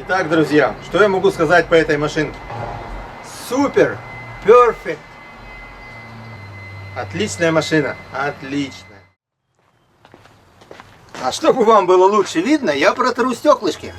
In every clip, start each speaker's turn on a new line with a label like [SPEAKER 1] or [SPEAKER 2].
[SPEAKER 1] Итак, друзья, что я могу сказать по этой машинке? Супер! Перфект! Отличная машина! Отличная! А чтобы вам было лучше видно, я протру стеклышки.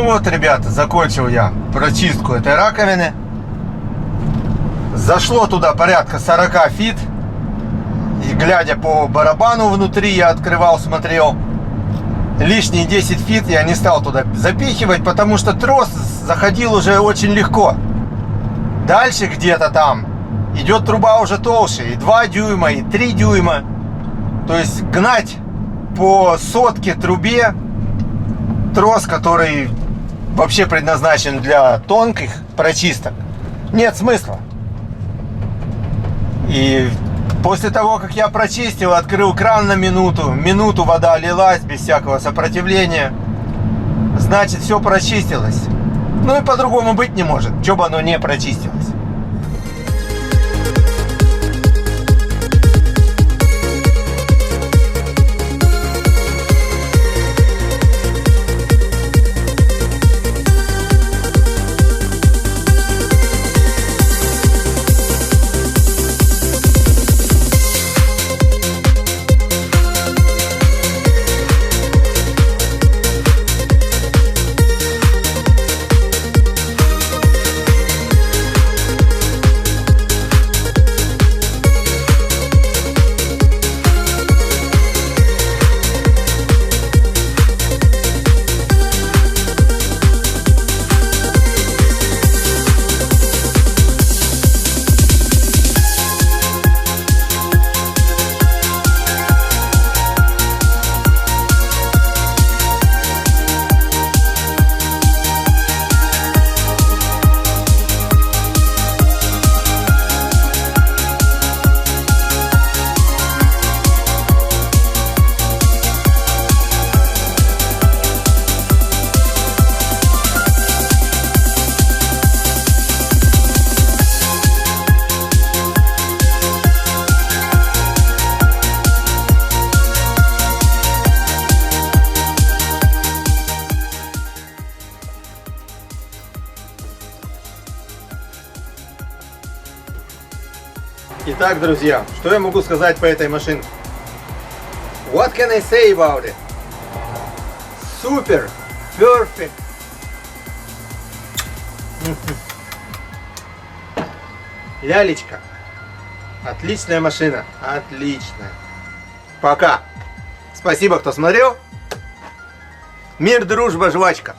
[SPEAKER 1] вот, ребята, закончил я прочистку этой раковины. Зашло туда порядка 40 фит. И глядя по барабану внутри, я открывал, смотрел. Лишние 10 фит я не стал туда запихивать, потому что трос заходил уже очень легко. Дальше где-то там идет труба уже толще, и 2 дюйма, и 3 дюйма. То есть гнать по сотке трубе трос, который вообще предназначен для тонких прочисток, нет смысла. И после того, как я прочистил, открыл кран на минуту вода лилась без всякого сопротивления, значит, все прочистилось. Ну и по-другому быть не может, что бы оно не прочистилось. Итак, друзья, что я могу сказать по этой машинке? What can I say about it? Super, perfect. Лялечка. Отличная машина. Отличная. Пока. Спасибо, кто смотрел. Мир, дружба, жвачка.